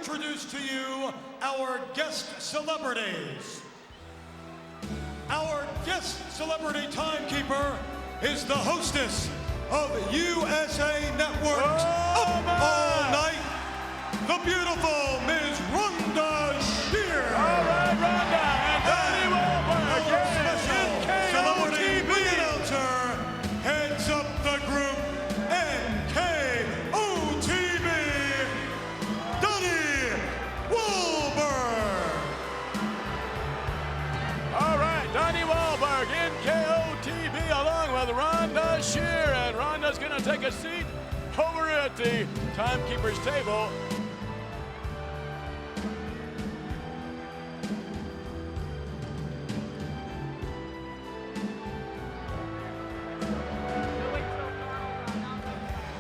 introduce to you our guest celebrities. Our guest celebrity timekeeper is the hostess of USA Network's Up All Night, the beautiful Ms. Rhonda Shear. All right, Rhonda and Donnie Wahlberg. Our special celebrity ring announcer heads up the group NKOTB, Donnie Wahlberg. All right, Donnie Wahlberg, NKOTB, along with Rhonda Shear. And Rhonda's going to take a seat over at the timekeeper's table.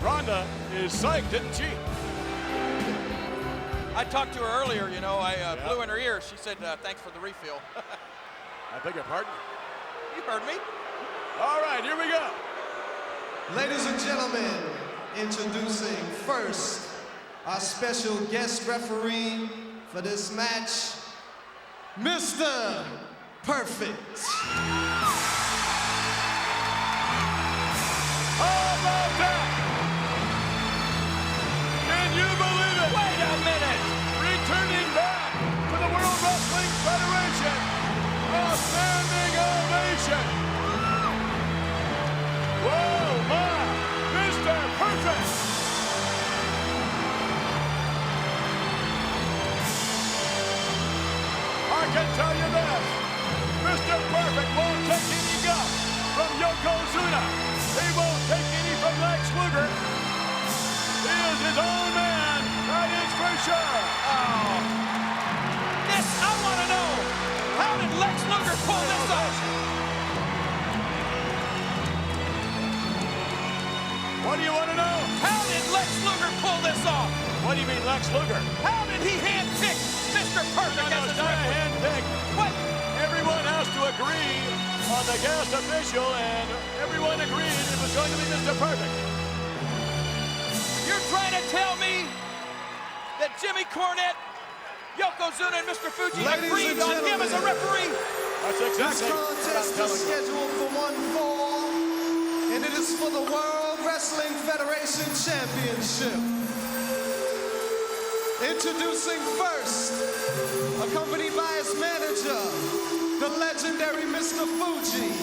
Rhonda is psyched, didn't she? I talked to her earlier, you know, I blew in her ear. She said, thanks for the refill. I beg your pardon? You heard me. All right, here we go. Ladies and gentlemen, introducing first our special guest referee for this match, Mr. Perfect. How about that? Can you believe it? Wait a minute. Returning back to the World Wrestling Federation. A standing ovation. Whoa, my, Mr. Perfect. I can tell you this. Mr. Perfect won't take any guff from Yokozuna. He won't take any from Lex Luger. He is his own man, that is for sure. Oh. This, I want to know. How did Lex Luger pull this off? What do you want to know? How did Lex Luger pull this off? What do you mean, Lex Luger? How did he handpick Mr. Perfect No, as it's his not a referee? handpick. What? Everyone has to agree on the guest official, and everyone agreed it was going to be Mr. Perfect. You're trying to tell me that Jimmy Cornette, Yokozuna, and Mr. Fuji Ladies agreed and on him as a gentlemen. referee? That's This exactly what I'm contest is telling you. scheduled for one fall, and it is for the World Wrestling Federation Championship. Introducing first, accompanied by his manager, the legendary Mr. Fuji.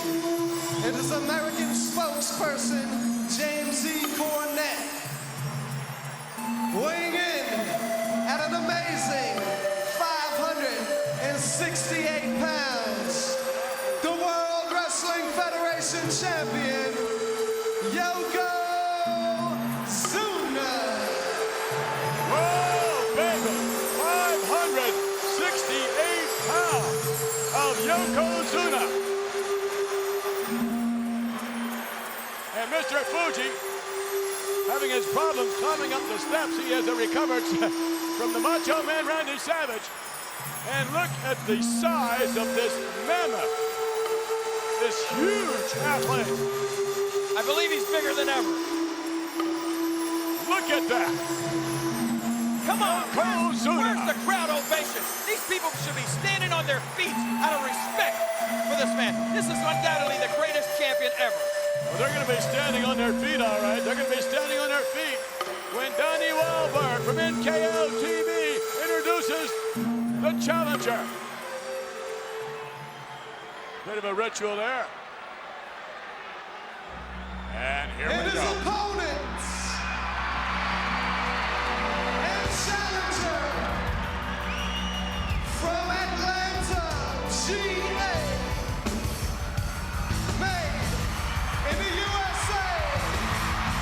It is American spokesperson, James E. Cornette. Weighing in at an amazing 568 pounds, the World Wrestling Federation champion, Yokozuna. Whoa, baby! 568 pounds of Yokozuna. And Mr. Fuji, having his problems climbing up the steps, he has recovered from the Macho Man Randy Savage. And look at the size of this mammoth, this huge athlete. I believe he's bigger than ever. Look at that. Come on, Yokozuna. where's the crowd ovation? These people should be standing on their feet out of respect for this man. This is undoubtedly the greatest champion ever. Well, they're going to be standing on their feet, all right. They're going to be standing on their feet when Donnie Wahlberg from NKO TV introduces the challenger. Bit of a ritual there. And here And we his go. opponents, and challenger from Atlanta, GA, made in the USA,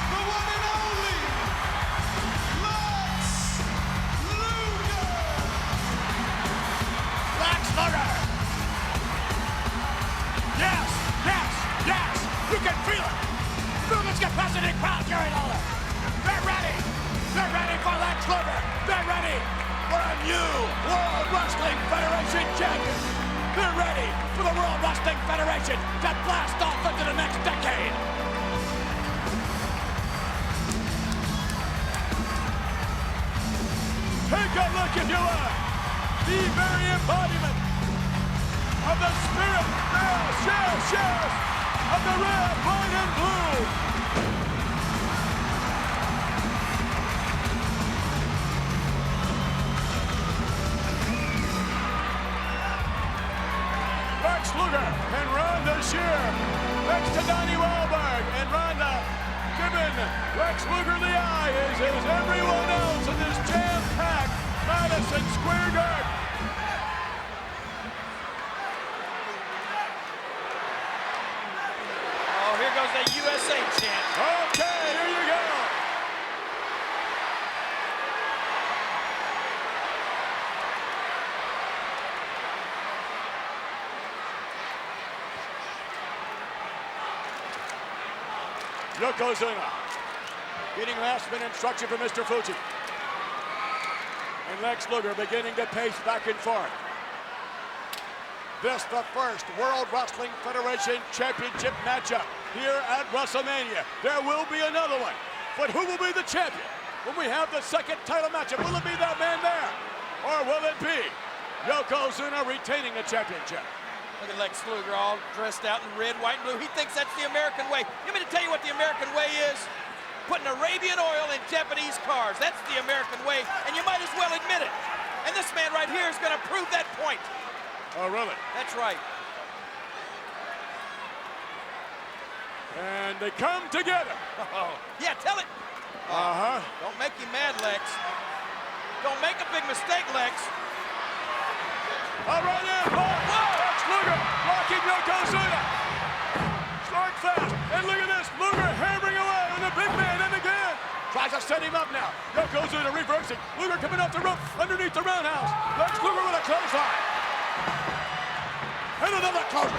the one and only Lex Luger. Lex Luger. Yes, yes, yes. You can feel it. Feel this capacity crowd carrying all that. They're ready. They're ready for Lex Luger. They're ready for a new World Wrestling Federation champion. They're ready for the World Wrestling Federation to blast off into the next decade. Take Take a look if you will. The very embodiment of the spirit, yes, of the red, white, and blue. Lex Luger and Ronda Shear next to Donnie Wahlberg, and Ronda giving Lex Luger the eye, as is everyone else in this jam-packed Madison Square Garden. Oh, here goes the USA chant. Okay, here you go. Yokozuna getting last-minute instruction from Mr. Fuji. And Lex Luger beginning to pace back and forth. This the first World Wrestling Federation Championship matchup here at WrestleMania. There will be another one, but who will be the champion when we have the second title matchup? Will it be that man there, or will it be Yokozuna retaining the championship? Look at Lex Luger all dressed out in red, white, and blue. He thinks that's the American way. You want me to tell you what the American way is? Putting Arabian oil in Japanese cars. That's the American way, and you might as well admit it. And this man right here is going to prove that point. Oh, really? That's right. And they come together. Oh, yeah, tell it. Uh-huh. Don't make him mad, Lex. Don't make a big mistake, Lex. All right, in, Lex Luger blocking Yokozuna. Start fast, and look at this. Luger hammering away on the big man, and again. Tries to set him up now. Yokozuna reversing. Luger coming off the rope underneath the roundhouse. Lex Luger with a clothesline. And another clothesline.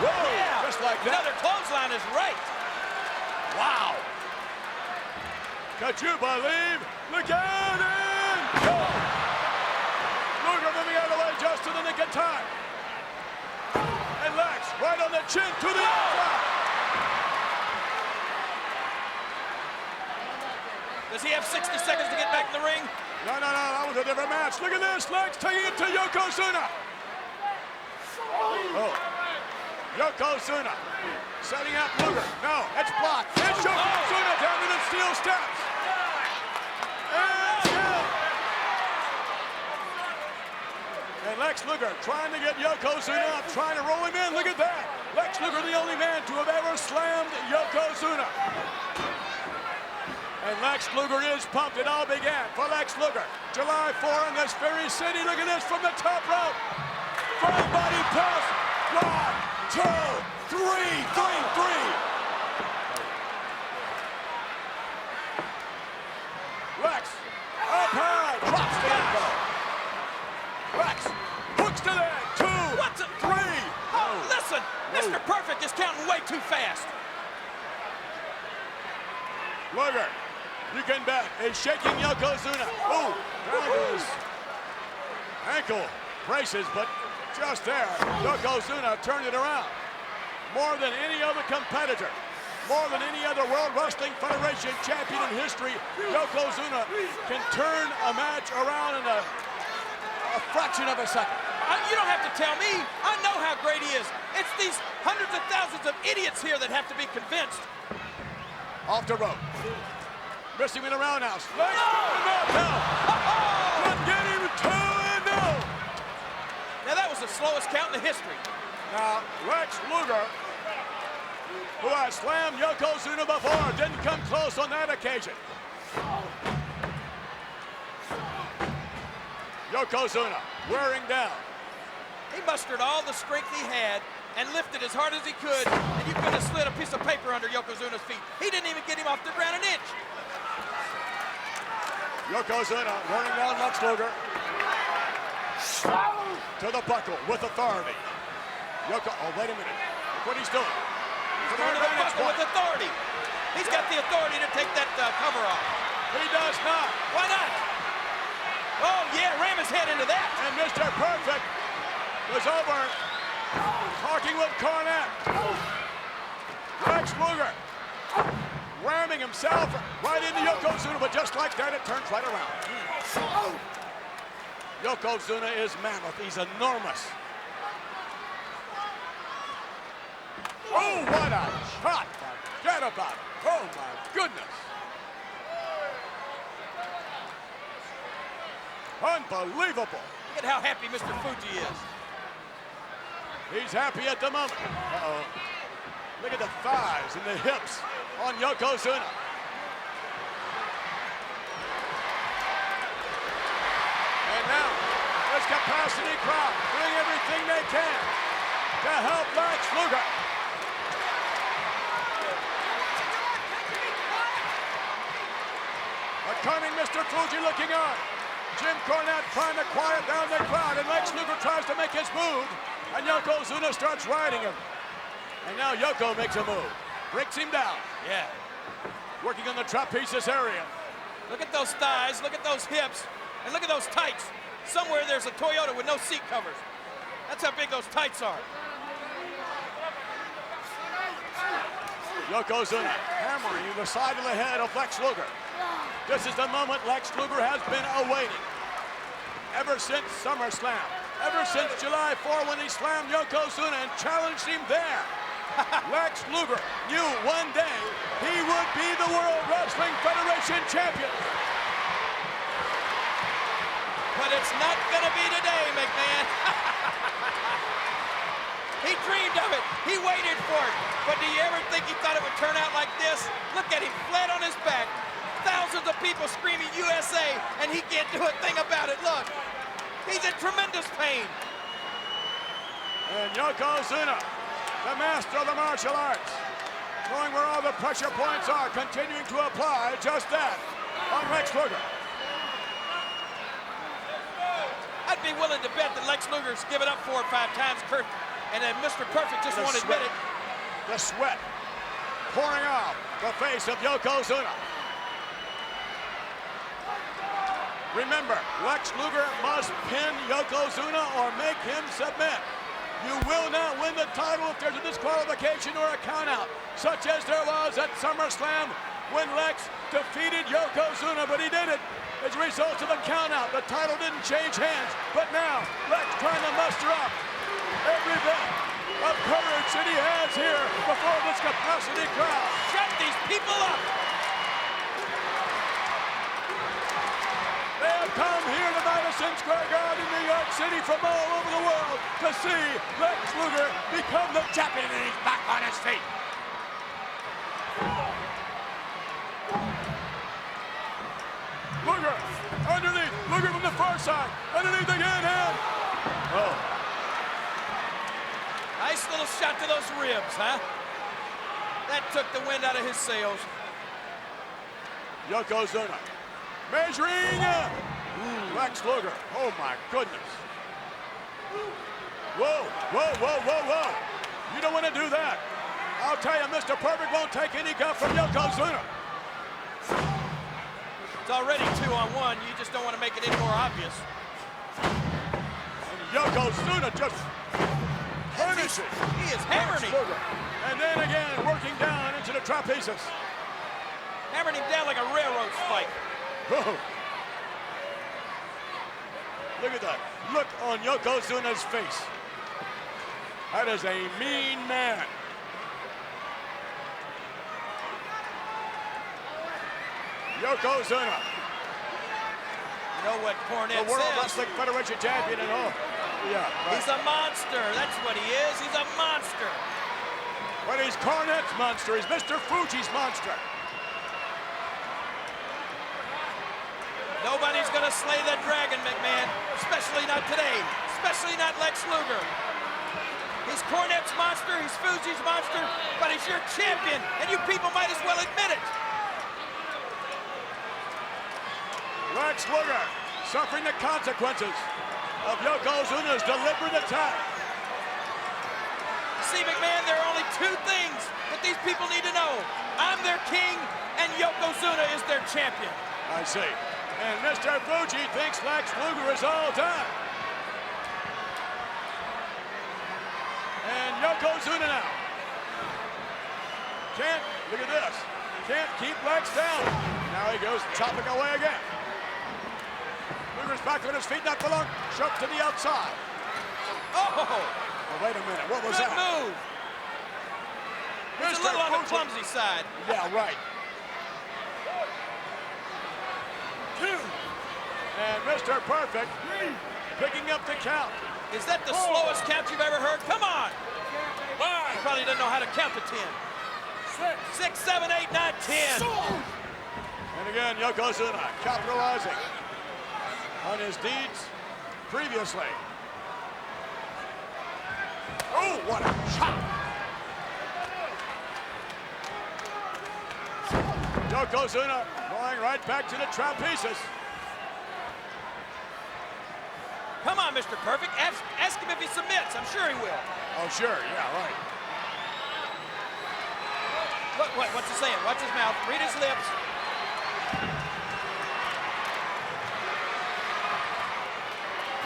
Whoa, Yeah, just like that. another clothesline is right. Wow. Could you believe? Look out and go. Luger moving out of the way just in the nick of time. And Lex right on the chin to the outside. Does he have 60 seconds to get back in the ring? No, that was a different match. Look at this, Lex taking it to Yokozuna. Oh, Yokozuna setting up Luger. No, it's blocked. It's Yokozuna down to the steel steps. And down. And Lex Luger trying to get Yokozuna up, trying to roll him in. Look at that. Lex Luger, the only man to have ever slammed Yokozuna. And Lex Luger is pumped. It all began for Lex Luger. July 4 in this very city. Look at this from the top rope. Front body press. 1, 2, 3, 3. Lex up high. Drops the elbow. Lex hooks to that. 2, What's it? 3. Oh, listen, Mr. Perfect is counting way too fast. Luger, you can bet, is shaking Yokozuna. Oh, down to his ankle braces, but just there, Yokozuna turned it around. More than any other competitor, more than any other World Wrestling Federation champion in history, Yokozuna can turn a match around in a fraction of a second. You don't have to tell me. I know how great he is. It's these hundreds of thousands of idiots here that have to be convinced. Off the rope. Missing in a roundhouse. Lex couldn't get him to and no. Now that was the slowest count in the history. Now, Lex Luger, who has slammed Yokozuna before, didn't come close on that occasion. Yokozuna wearing down. He mustered all the strength he had and lifted as hard as he could, and you could have slid a piece of paper under Yokozuna's feet. He didn't even get him off the ground an inch. Yokozuna wearing down Lex Luger. To the buckle with authority. Oh, wait a minute. Look what he's doing. He's Turn to the buckle with authority. He's got the authority to take that cover off. He does not. Why not? Oh, yeah, ram his head into that. And Mr. Perfect was over talking with Cornette. Lex Luger ramming himself right into Yokozuna, but just like that, it turns right around. Yokozuna is mammoth. He's enormous. Oh, what a shot. Forget about it. Oh, my goodness. Unbelievable. Look at how happy Mr. Fuji is. He's happy at the moment. Uh-oh. Look at the thighs and the hips on Yokozuna. And now, this capacity crowd doing everything they can to help Lex Luger. But coming Mr. Fuji looking on. Jim Cornette trying to quiet down the crowd, and Lex Luger tries to make his move, and Yokozuna starts riding him. And now Yoko makes a move, breaks him down. Yeah. Working on the trapezius area. Look at those thighs, look at those hips, and look at those tights. Somewhere there's a Toyota with no seat covers. That's how big those tights are. Yokozuna hammering the side of the head of Lex Luger. This is the moment Lex Luger has been awaiting. Ever since SummerSlam, ever since July 4 when he slammed Yokozuna and challenged him there. Lex Luger knew one day he would be the World Wrestling Federation champion. But it's not gonna be today, McMahon. He dreamed of it, he waited for it. But do you ever think he thought it would turn out like this? Look at him, flat on his back. Thousands of people screaming USA, and he can't do a thing about it. Look, he's in tremendous pain. And Yokozuna, the master of the martial arts, knowing where all the pressure points are, continuing to apply just that on Lex Luger. I'd be willing to bet that Lex Luger's given up 4 or 5 times, and then Mr. Perfect just won't admit it. The sweat pouring off the face of Yokozuna. Remember, Lex Luger must pin Yokozuna or make him submit. You will not win the title if there's a disqualification or a countout, such as there was at SummerSlam when Lex defeated Yokozuna, but he did it as a result of a countout. The title didn't change hands, but now Lex trying to muster up every bit of courage that he has here before this capacity crowd. Shut these people up! They have come here to Madison Square Garden in New York City from all over the world to see Lex Luger become the champion, and he's back on his feet. Luger, underneath, Luger from the far side, underneath again, and... Oh. Nice little shot to those ribs, huh? That took the wind out of his sails. Yokozuna measuring Lex Luger. Oh my goodness. Whoa, whoa, whoa, whoa, whoa. You don't want to do that. I'll tell you, Mr. Perfect won't take any guff from Yokozuna. It's already 2-on-1. You just don't want to make it any more obvious. And Yokozuna just punishes. He is hammering him. And then again, working down into the trapezius. Hammering him down like a railroad spike. Whoa. Look at that. Look on Yokozuna's face. That is a mean man. Yokozuna. You know what Cornette The World says? Wrestling Federation champion and all. Yeah, right. He's a monster. That's what he is. He's a monster. But he's Cornette's monster. He's Mr. Fuji's monster. Nobody's gonna slay that dragon, McMahon. Especially not today. Especially not Lex Luger. He's Cornette's monster, he's Fuji's monster, but he's your champion, and you people might as well admit it. Lex Luger suffering the consequences of Yokozuna's deliberate attack. See, McMahon, there are only 2 things that these people need to know. I'm their king, and Yokozuna is their champion. I see. And Mr. Fuji thinks Lex Luger is all done. And Yokozuna now. Can't, look at this. Can't keep Lex down. Now he goes chopping away again. Luger Luger's back on his feet, not for long. Shoved to the outside. Oh, Oh, wait a minute. What was good that? move. It's a little on the clumsy side. Yeah, right. 2. And Mr. Perfect picking up the count. Is that the slowest count you've ever heard? Come on. He probably doesn't know how to count to 10. 6, 7, 8, 9, 10. And again, Yokozuna capitalizing on his deeds previously. Oh, what a shot! Yokozuna going right back to the trapezes. Come on, Mr. Perfect. Ask him if he submits. I'm sure he will. Oh, sure, yeah, right. What's he saying? Watch his mouth. Read his lips.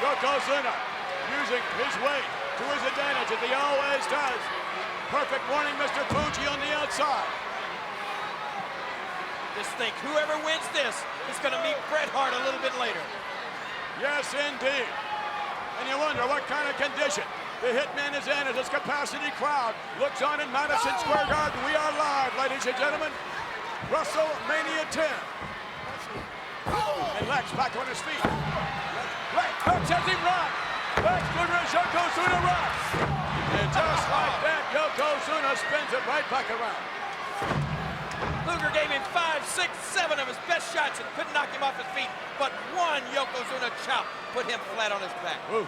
Yokozuna using his weight to his advantage, as he always does. Perfect warning Mr. Fuji on the outside. Just think, whoever wins this is going to meet Bret Hart a little bit later. Yes, indeed. And you wonder what kind of condition the Hitman is in as this capacity crowd looks on in Madison Square Garden. We are live, ladies and gentlemen. WrestleMania 10. And Lex back on his feet. Lex has him right. Lex Luger as Yokozuna rocks. And just like that, Yokozuna spins it right back around. Luger gave him 5, 6, 7 of his best shots and couldn't knock him off his feet, but one Yokozuna chop put him flat on his back. Ooh.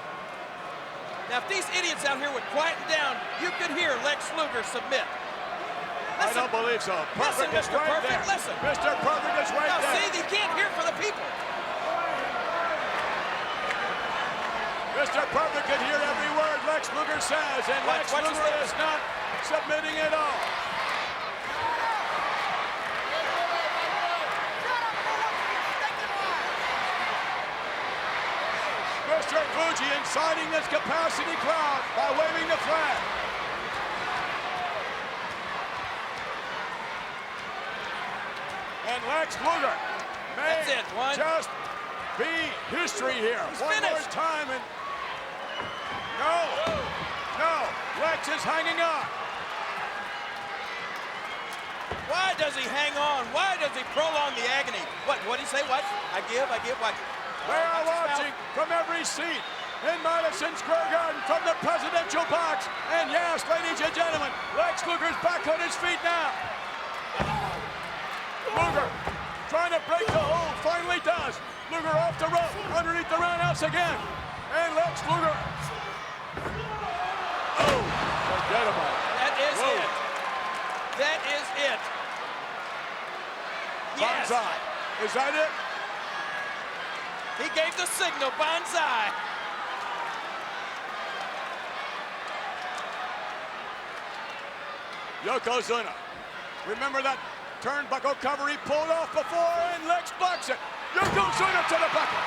Now, if these idiots out here would quieten down, you could hear Lex Luger submit. I don't believe so. Listen, Perfect is Mr. right Perfect, there. listen. Mr. Perfect is right Now, there. see, he can't hear for the people. Mr. Perfect can hear every word Lex Luger says, and Lex watch his Luger lips. is not submitting at all. Mr. Fuji inciting this capacity crowd by waving the flag. And Lex Luger may That's it, one. just be history here. He's One more finished. time, and no, Lex is hanging on. Why does he hang on? Why does he prolong the agony? What did he say? Watch. I give, watch. They are Watch his watching from every seat in Madison Square Garden from the presidential box. And yes, ladies and gentlemen, Lex Luger's back on his feet now. Luger trying to break the hold, finally does. Luger off the rope, underneath the roundhouse again. And Lex Luger. Oh, forget about it. That is Whoa. it. That is it. Yes. Banzai. Is that it? He gave the signal, banzai. Yokozuna. Remember that turnbuckle cover he pulled off before, and Lex blocks it. Yokozuna to the bucket.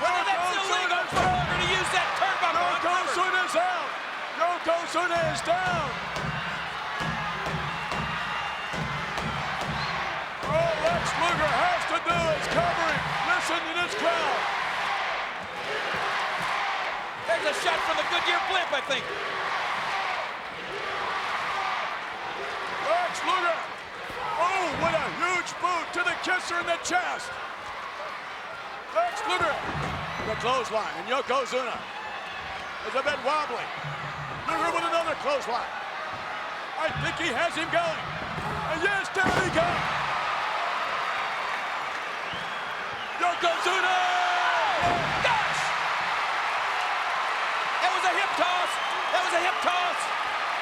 Well, that's illegal for Luger to use that turnbuckle uncovered. Yokozuna's out. Yokozuna is down. All Lex Luger has to do is cover him. Listen to this crowd. There's a shot from the Goodyear blimp, I think. Lex Luger. Oh, what a huge boot to the kisser in the chest. Lex Luger. The clothesline, and Yokozuna is a bit wobbly. Luger with another clothesline. I think he has him going. And yes, there he goes. Yokozuna! Gosh! That was a hip toss. That was a hip toss.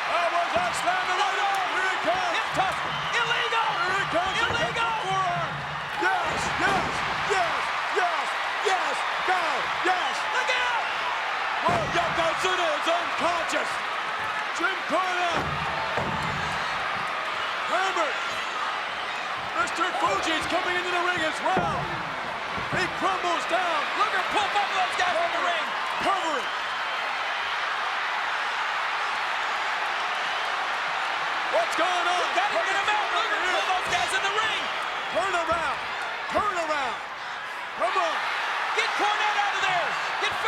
That was a slam to the right. Here he comes. Hip toss. Illegal. Here he comes. Illegal. Forearm. Yes, yes, yes, yes, yes. Go, yes. Look out. Well, Yokozuna is unconscious. Jim Cornette. Hammered. Mr. Fuji's coming into the ring as well. He crumbles down. Luger pulled both of those guys from the ring. Covering. What's going on? Got to get him out. Luger pulled those guys in the ring. Turn around. Turn around. Come on. Get Cornette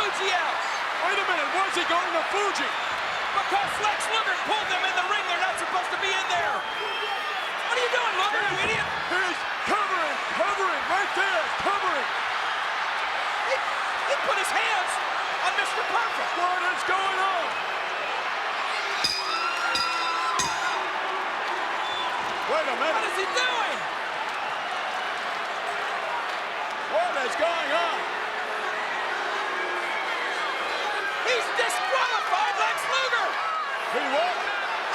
Fuji out. Wait a minute, where's he going to Fuji? Because Lex Luger pulled them in the ring. They're not supposed to be in there. What are you doing, Luger, you idiot? He's covering, right there, covering. He put his hands on Mr. Perfect. What is going on? Wait a minute. What is he doing? What is going on? He's disqualified Lex Luger. He what?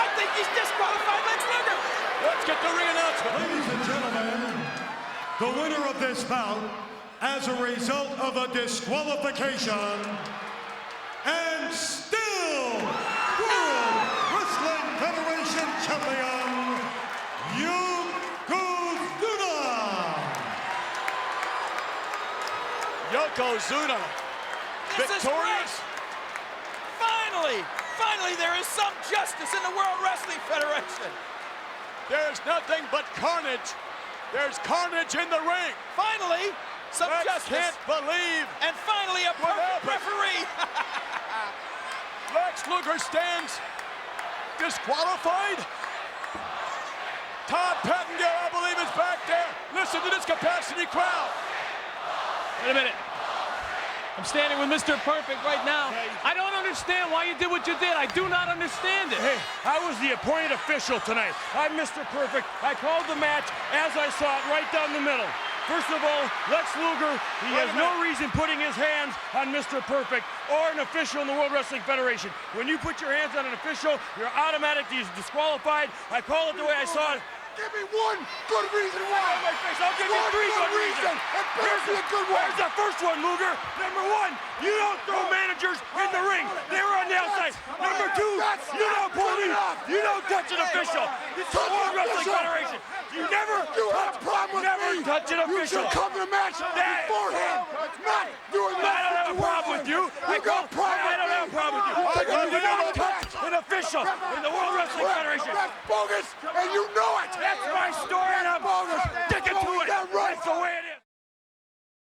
I think he's disqualified Lex Luger. Let's get the ring announcement. Ladies and gentlemen, the winner of this bout, as a result of a disqualification, and still World Wrestling Federation Champion, Yokozuna, This is victorious. great. Finally, there is some justice in the World Wrestling Federation. There's nothing but carnage. There's carnage in the ring. Finally, some I justice. can't believe And finally, a what perfect happened. referee. Lex Luger stands disqualified. Todd Pettengill, I believe, is back there. Listen to this capacity crowd. Wait a minute. I'm standing with Mr. Perfect right now. I don't understand why you did what you did. I do not understand it. Hey, I was the appointed official tonight. I'm Mr. Perfect. I called the match as I saw it right down the middle. First of all, Lex Luger, he has no reason putting his hands on Mr. Perfect or an official in the World Wrestling Federation. When you put your hands on an official, you're automatically disqualified. I call it the way I saw it. Give me one good reason why. My face. I'll give you three good reasons. Here's the first one, Luger. Number one, you don't throw managers in the ring. They were on the outside. Number two, you don't bully. You don't touch an official. It's the World Wrestling Federation. You never touch an official. You should come to the match beforehand. Not doing that. I don't have a problem with you. I don't have a problem with you. You don't touch an official in the World Wrestling Federation. That's bogus, and you know it. That's my story, and I'm bogus. Stick it to it. That's the way it is.